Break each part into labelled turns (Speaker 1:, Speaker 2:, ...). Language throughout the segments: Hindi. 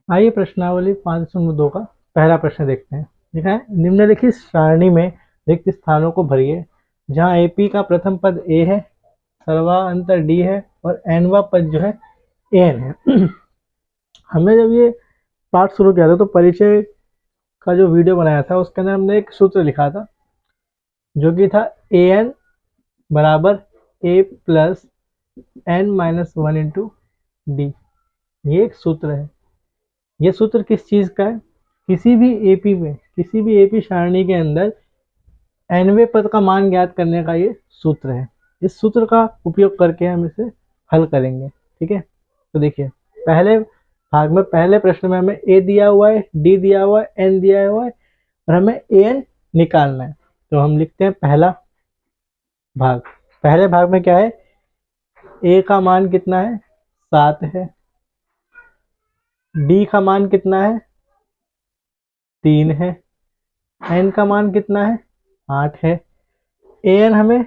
Speaker 1: आइए प्रश्नावली 5.2 का पहला प्रश्न देखते हैं। लिखा है निम्नलिखित सारणी में रिक्त स्थानों को भरिए जहां एपी का प्रथम पद ए है, सर्वांतर डी है और एनवा पद जो है एन है। हमने जब ये पाठ शुरू किया था तो परिचय का जो वीडियो बनाया था उसके अंदर हमने एक सूत्र लिखा था जो कि था ए एन बराबर a plus n minus one into d. ये एक सूत्र है। ये सूत्र किस चीज का है? किसी भी एपी सारणी के अंदर एनवे पद का मान ज्ञात करने का ये सूत्र है। इस सूत्र का उपयोग करके हम इसे हल करेंगे। ठीक है, तो देखिए पहले भाग में, पहले प्रश्न में हमें ए दिया हुआ है, डी दिया हुआ है, एन दिया हुआ है और हमें ए एन निकालना है। तो हम लिखते हैं पहला भाग। पहले भाग में क्या है? ए का मान कितना है? 7 है। डी का मान कितना है? 3 है। एन का मान कितना है? 8 है। ए एन हमें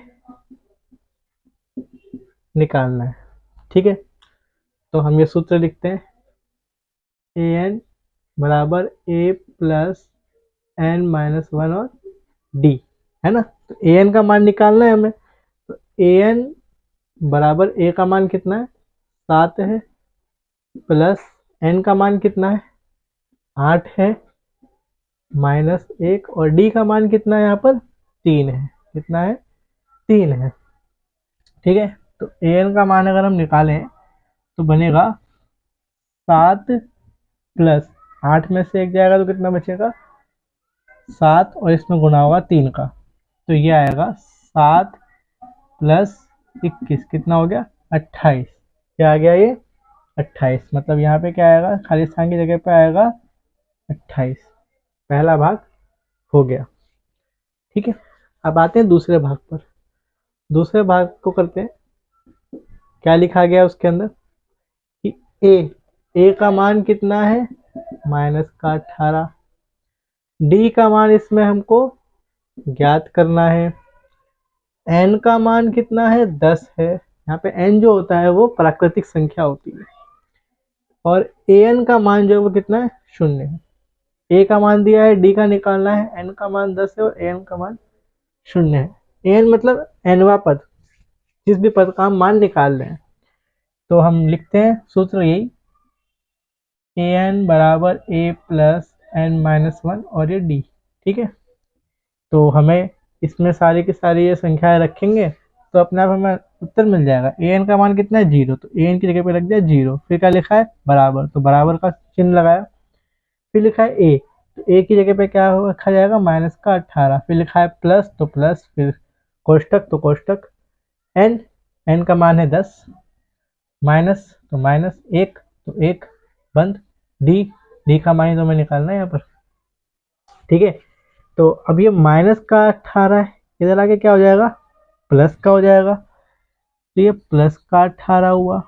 Speaker 1: निकालना है। ठीक है, तो हम ये सूत्र लिखते हैं ए एन बराबर a plus n minus one और डी, है ना। तो ए एन का मान निकालना है हमें। तो ए एन बराबर ए का मान कितना है? 7 है, प्लस एन का मान कितना है? 8 है, माइनस 1 और डी का मान कितना है? यहाँ पर 3 है। कितना है? 3 है। ठीक है, तो ए एन का मान अगर हम निकालें तो बनेगा 7 प्लस 8 में से 1 जाएगा तो कितना बचेगा? 7 और इसमें गुना होगा 3 का, तो ये आएगा 7 प्लस 21 कितना हो गया? 28। क्या आ गया ये? 28। मतलब यहाँ पे क्या आएगा? खाली स्थान की जगह पे आएगा 28। पहला भाग हो गया। ठीक है, अब आते हैं दूसरे भाग पर। दूसरे भाग को करते हैं। क्या लिखा गया उसके अंदर कि ए का मान कितना है? माइनस का 18। डी का मान इसमें हमको ज्ञात करना है। एन का मान कितना है? 10 है। यहाँ पे एन जो होता है वो प्राकृतिक संख्या होती है और ए एन का मान जो है वो कितना है? 0 है। ए का मान दिया है, डी का निकालना है, एन का मान 10 है और ए एन का मान 0 है। ए एन मतलब एनवा पद, जिस भी पद का हम मान निकाल रहे हैं। तो हम लिखते हैं सूत्र यही, ए एन बराबर a plus n minus one और ये डी। ठीक है, तो हमें इसमें सारी की सारी ये संख्याएं रखेंगे तो अपने आप हमें उत्तर मिल जाएगा। ए एन का मान कितना है? 0। तो ए एन की जगह पे रख दिया 0। फिर क्या लिखा है? बराबर, तो बराबर का चिन्ह लगाया। फिर लिखा है ए, तो ए की जगह पे क्या रखा जाएगा? माइनस का 18। फिर लिखा है प्लस, तो प्लस, फिर कोष्टक तो कोष्टक। एन, एन का मान है 10, माइनस तो माइनस, 1 तो 1, बंद। डी, डी का मान तो हमें निकालना है यहाँ पर। ठीक है, तो अब ये माइनस का 18 है, इधर आके क्या हो जाएगा? प्लस का हो जाएगा। तो ये प्लस का 18 हुआ।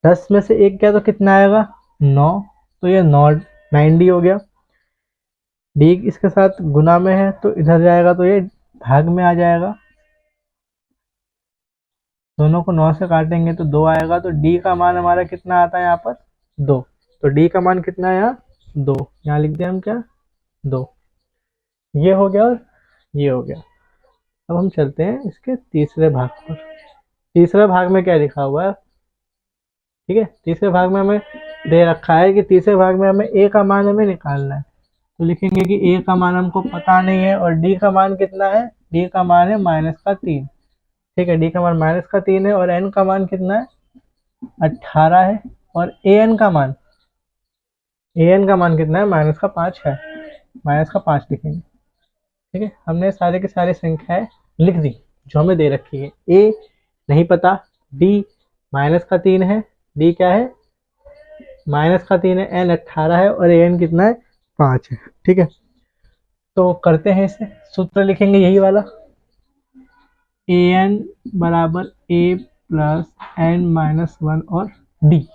Speaker 1: 10 में से 1 गया तो कितना आएगा? 9। तो ये 9 हो गया। डी इसके साथ गुना में है तो इधर जाएगा तो ये भाग में आ जाएगा। दोनों को 9 से काटेंगे तो 2 आएगा। तो डी का मान हमारा कितना आता है यहाँ पर? 2। तो डी का मान कितना है यहाँ? 2। यहाँ लिख दिया हम क्या? 2। ये हो गया और ये हो गया। अब हम चलते हैं इसके तीसरे भाग पर। तीसरे भाग में क्या लिखा हुआ है? ठीक है, तीसरे भाग में हमें दे रखा है कि तीसरे भाग में हमें ए का मान हमें निकालना है। तो लिखेंगे कि ए का मान हमको पता नहीं है और डी का मान कितना है? डी का मान है माइनस का 3। ठीक है, डी का मान माइनस का 3 है और एन का मान कितना है? 18 है। और ए एन का मान, ए एन का मान कितना है? माइनस का 5 है। माइनस का 5 लिखेंगे। ठीक है, हमने सारे के सारे संख्याएं लिख दी जो हमें दे रखी है। ए नहीं पता, डी माइनस का 3 है, डी क्या है? माइनस का 3 है, एन 18 है और ए एन कितना है? 5 है। ठीक है, तो करते हैं इसे। सूत्र लिखेंगे यही वाला, ए एन बराबर a plus n minus one और डी।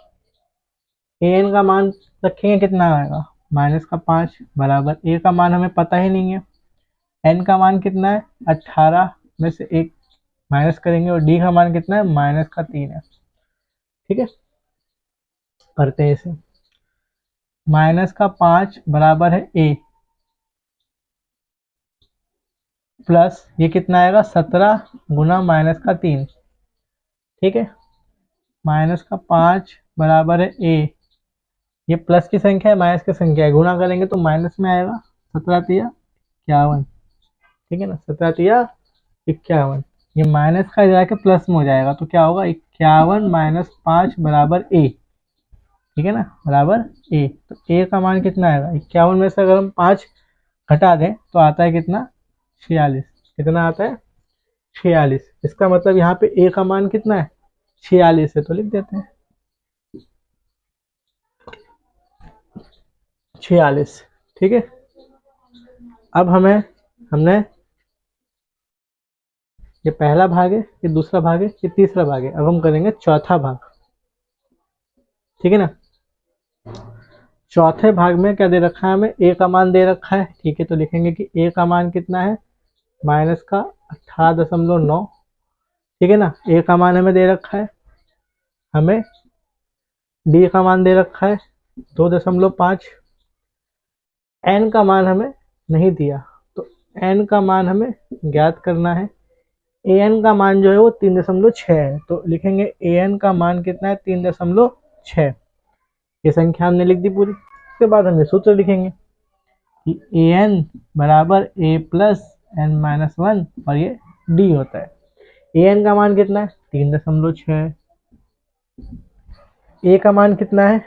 Speaker 1: ए एन का मान रखेंगे कितना आएगा? माइनस का 5 बराबर, ए का मान हमें पता ही नहीं है, एन का मान कितना है? 18 में से 1 माइनस करेंगे और डी का मान कितना है? माइनस का 3 है। ठीक है, करते हैं इसे। माइनस का 5 बराबर है ए, प्लस ये कितना आएगा 17 गुना माइनस का 3, ठीक है। माइनस का 5 बराबर है ए, ये प्लस की संख्या है माइनस की संख्या है, गुना करेंगे तो माइनस में आएगा, 17 तिया 51, ठीक है ना, 17 तिया 51, ये माइनस का जाके प्लस में हो जाएगा तो क्या होगा 51 माइनस 5 बराबर ए, ठीक है ना, बराबर ए। तो ए का मान कितना आएगा 51 में से अगर हम 5 घटा दें तो आता है कितना 46, कितना आता है 46। इसका मतलब यहाँ पे ए का मान कितना है 46 है, तो लिख देते हैं 46, ठीक है। अब हमने ये पहला भाग है, ये दूसरा भाग है, ये तीसरा भाग है, अब हम करेंगे चौथा भाग, ठीक है ना। चौथे भाग में क्या दे रखा है हमें, ए का मान दे रखा है, ठीक है, तो लिखेंगे कि ए का मान कितना है माइनस का 18.9, ठीक है ना। ए का मान हमें दे रखा है, हमें डी का मान दे रखा है 2.5, एन का मान हमें नहीं दिया, तो एन का मान हमें ज्ञात करना है। ए एन का मान जो है वो 3.6 है, तो लिखेंगे ए एन का मान कितना है 3.6, ये संख्या हमने लिख दी पूरी। उसके बाद हम ये सूत्र लिखेंगे कि ए एन बराबर ए प्लस एन माइनस 1 और ये डी होता है। ए एन का मान कितना है 3.6, ए का मान कितना है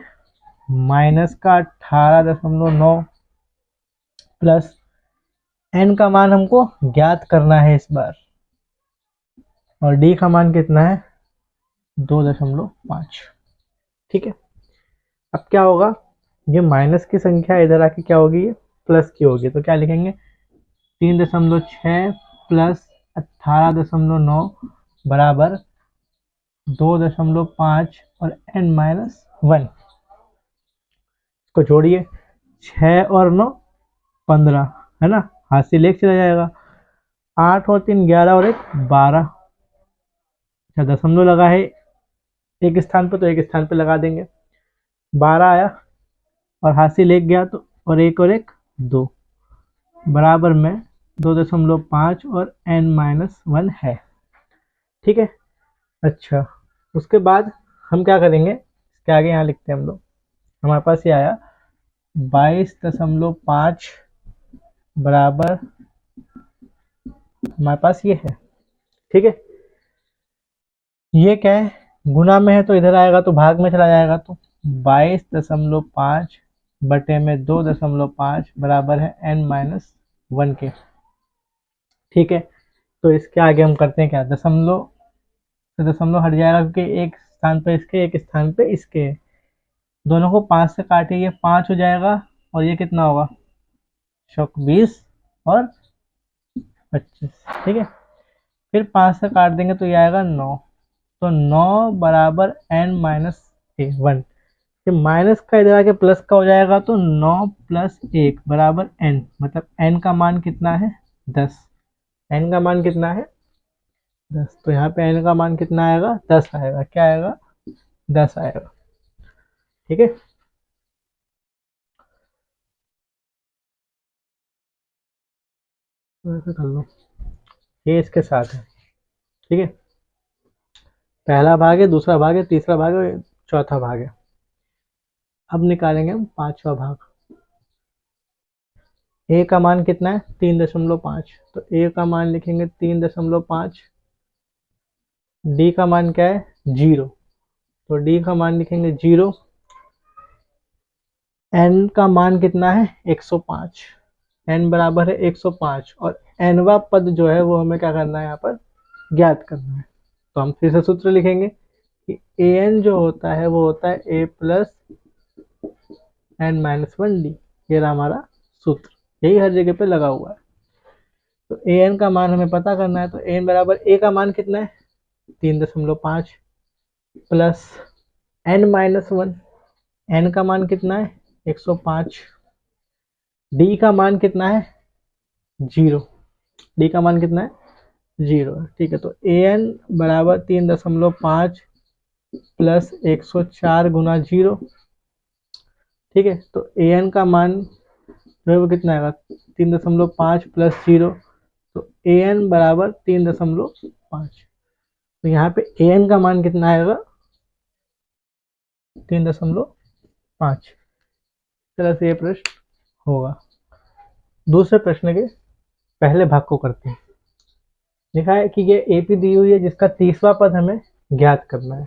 Speaker 1: माइनस का 18.9 प्लस एन का मान हमको ज्ञात करना है इस बार, और डी का मान कितना है 2.5, ठीक है। अब क्या होगा, ये माइनस की संख्या इधर आके क्या होगी, ये प्लस की होगी, तो क्या लिखेंगे 3.6 प्लस 18.9 बराबर 2.5 और n माइनस 1, इसको जोड़िए 6 और 9 15, है ना, हाथ से लेके चला जाएगा, 8 और 3 11 और 1 12, अच्छा दशमलव लगा है एक स्थान पे तो एक स्थान पे लगा देंगे, 12 आया और हाथ से लेके गया तो और 1 2 बराबर में 2.5 और n माइनस 1 है, ठीक है। अच्छा उसके बाद हम क्या करेंगे, इसके आगे यहाँ लिखते हैं हम लोग, हमारे पास ये आया 22.5 बराबर, हमारे पास ये है, ठीक है। ये क्या है गुना में है तो इधर आएगा तो भाग में चला जाएगा, तो 22.5 बटे में 2.5 बराबर है n माइनस 1 के, ठीक है। तो इसके आगे हम करते हैं क्या, दशमलव से दशमलव हट जाएगा क्योंकि एक स्थान पे इसके एक स्थान पे इसके, दोनों को 5 से काटे ये 5 हो जाएगा और ये कितना होगा 20 और 25, ठीक है। फिर 5 से काट देंगे तो ये आएगा 9, तो 9 बराबर n माइनस 1, ये माइनस का इधर आके प्लस का हो जाएगा तो 9 प्लस 1 बराबर n, मतलब n का मान कितना है 10, n का मान कितना है 10, तो यहाँ पे n का मान कितना आएगा 10 आएगा, क्या आएगा 10 आएगा, ठीक है। ऐसे कर लो, ये इसके साथ है, ठीक है। पहला भाग है, दूसरा भाग है, तीसरा भाग है, चौथा भाग है। अब निकालेंगे हम पांचवा भाग। ए का मान कितना है 3.5, तो ए का मान लिखेंगे 3.5, डी का मान क्या है 0, तो डी का मान लिखेंगे 0, एन का मान कितना है 105, एन बराबर है 105 और एनवा पद जो है वो हमें क्या करना है यहाँ पर ज्ञात करना है। तो हम फिर से सूत्र लिखेंगे कि ए एन जो होता है वो होता है ए प्लस एन माइनस 1 डी, ये रहा हमारा सूत्र, यही हर जगह पे लगा हुआ है। तो ए एन का मान हमें पता करना है, तो एन बराबर ए का मान कितना है 3.5 प्लस एन माइनस 1, एन का मान कितना है 105, डी का मान कितना है 0, डी का मान कितना है 0, ठीक है। तो ए एन बराबर 3.5 प्लस 104 गुना 0 ठीक है, तो ए एन का मान जो है वो कितना आएगा, 3.5 प्लस 0, तो ए एन बराबर 3.5। तो यहाँ पे ए एन का मान कितना आएगा, 3.5। इस तरह से ये प्रश्न होगा। दूसरे प्रश्न के पहले भाग को करते हैं। लिखा है कि ये एपी दी हुई है जिसका 30वां पद हमें ज्ञात करना है।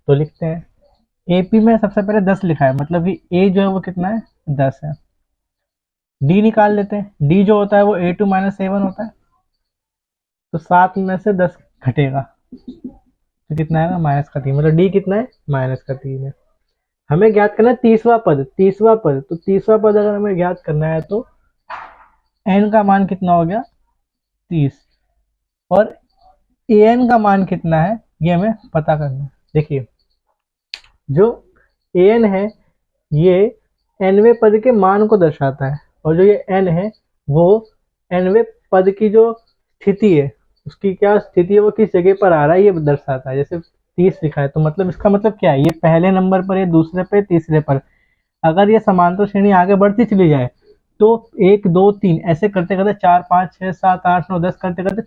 Speaker 1: तो लिखते हैं एपी में सबसे पहले 10 लिखा है, मतलब कि ए जो है वो कितना है, 10 है। डी निकाल लेते हैं, डी जो होता है वो A2 माइनस A1 होता है, तो 7 में से 10 घटेगा तो कितना आएगा, -3। मतलब डी कितना है, -3 है। हमें ज्ञात करना है 30वां पद, 30वां पद, तो 30वां पद अगर हमें ज्ञात करना है तो एन का मान कितना हो गया, 30, और ए एन का मान कितना है ये हमें पता करना है। देखिए जो ए एन है ये एनवे पद के मान को दर्शाता है, और जो ये एन है वो एनवे पद की जो स्थिति है, उसकी क्या स्थिति है, वो किस जगह पर आ रहा है ये दर्शाता है। जैसे 30 लिखा है तो मतलब इसका मतलब क्या है, ये पहले नंबर पर, ये दूसरे पे, तीसरे पर। अगर ये समांतर श्रेणी आगे बढ़ती चली जाए तो 1 2 3 ऐसे करते करते 4 5 6 7 8 9 10 करते करते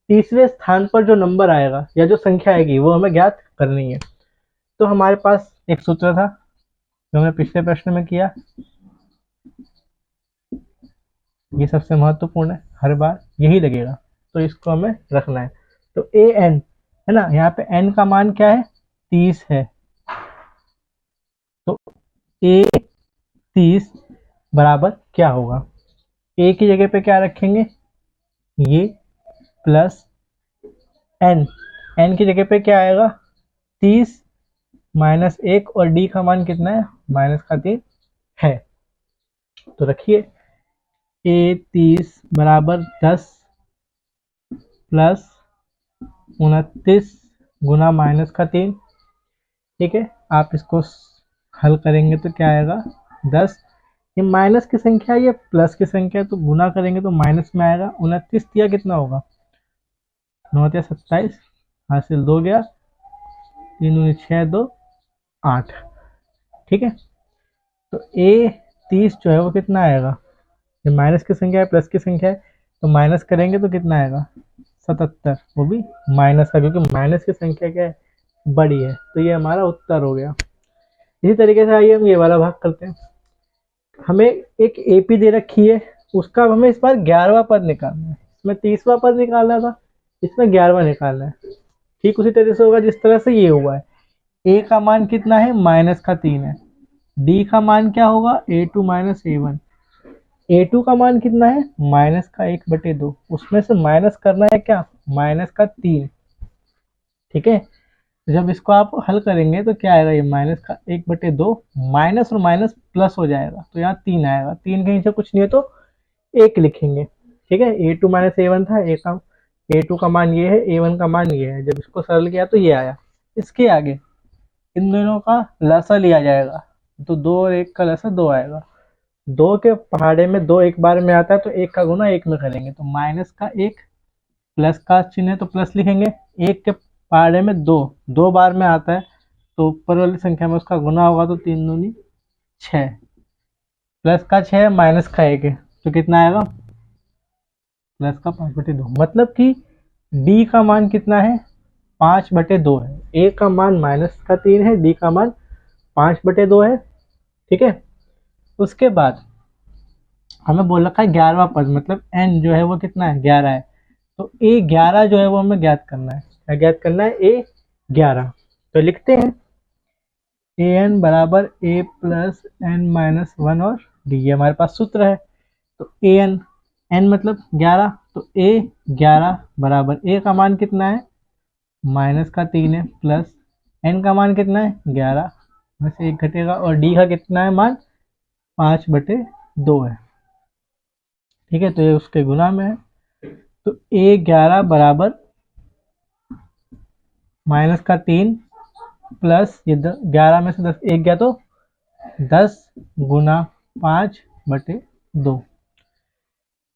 Speaker 1: तीसरे स्थान पर जो नंबर आएगा या जो संख्या आएगी वो हमें ज्ञात करनी है। तो हमारे पास एक सूत्र था जो हमने पिछले प्रश्न में किया, ये सबसे महत्वपूर्ण है, हर बार यही लगेगा, तो इसको हमें रखना है। तो ए एन है ना, यहाँ पे एन का मान क्या है, 30 है, तो ए 30 बराबर क्या होगा, ए की जगह पे क्या रखेंगे, ये प्लस एन, एन की जगह पे क्या आएगा, 30 -1, और डी का मान कितना है, -3 है। तो रखिए ए 30 बराबर 10 प्लस 29 गुना -3। ठीक है, आप इसको हल करेंगे तो क्या आएगा, 10, ये माइनस की संख्या है, ये प्लस की संख्या है, तो गुना करेंगे तो माइनस में आएगा। 29 दिया कितना होगा, 9 या 27, हासिल 2 गया, 3 दूनी 6 2 8। ठीक है, तो ए 30 जो है वो कितना आएगा, ये माइनस की संख्या है प्लस की संख्या है, तो माइनस करेंगे तो कितना आएगा, 77, वो भी माइनस का, क्योंकि माइनस की संख्या क्या है, बड़ी है। तो ये हमारा उत्तर हो गया। इसी तरीके से आइए हम ये वाला भाग करते हैं। हमें एक एपी दे रखी है, उसका हमें इस बार 11वां पद निकालना है। इसमें 30वां पद निकालना था, इसमें 11वां निकालना है। ठीक उसी तरह से होगा जिस तरह से ये हुआ है। ए का मान कितना है, -3 है। डी का मान क्या होगा, A2 माइनस A1। A2 का मान कितना है, -1/2, उसमें से माइनस करना है क्या, -3। ठीक है, तो जब इसको आप हल करेंगे तो क्या आएगा, ये -1/2, माइनस और माइनस प्लस हो जाएगा, तो यहाँ 3 आएगा। 3 के नीचे कुछ नहीं है तो 1 लिखेंगे। ठीक है, A2 माइनस A1 था, A2 का मान ये है, A1 का मान ये है। जब इसको सरल किया तो ये आया। इसके आगे इन दोनों का लसा लिया जाएगा, तो 2 और 1 का लसा 2 आएगा। 2 के पहाड़े में 2 एक बार में आता है, तो 1 का गुना 1 में करेंगे, तो -1, प्लस का चिन्ह है तो प्लस लिखेंगे। 1 के पहाड़े में 2 बार में आता है, तो ऊपर वाली संख्या में उसका गुना होगा, तो 3 दूनी 6, प्लस का 6 माइनस का 1 है, तो कितना आएगा, प्लस का 5/2। मतलब कि डी का मान कितना है, 5/2 है। ए का मान -3 है, डी का मान 5/2 है। ठीक है, उसके बाद हमें बोल रखा है 11वां पद, मतलब एन जो है वो कितना है, 11 है। तो ए 11 जो है वो हमें ज्ञात करना है। क्या ज्ञात करना है, ए 11। तो लिखते हैं ए एन बराबर ए प्लस एन माइनस 1 और डी, ये हमारे पास सूत्र है। तो ए एन, एन मतलब 11, तो ए 11 बराबर, ए का मान कितना है, -3 है, प्लस एन का मान कितना है, 11 में से 1 घटेगा, और डी का कितना है मान, 5/2 है। ठीक है, तो ये उसके गुना में है। तो ए 11 बराबर -3 प्लस ये 11 में से 10 1 गया, तो 10 गुना 5/2।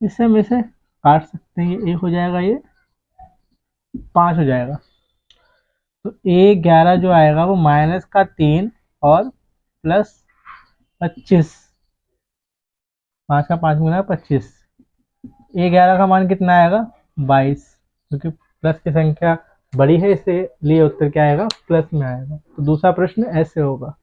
Speaker 1: इससे हम इसे काट सकते हैं, ये 1 हो जाएगा, ये 5 हो जाएगा। तो ए 11 जो आएगा वो -3 और प्लस 25, 5 का 5 गुना 25, ए 11 का मान कितना आएगा 22, क्योंकि प्लस की संख्या बड़ी है इसलिए उत्तर क्या आएगा प्लस में आएगा। तो दूसरा प्रश्न ऐसे होगा।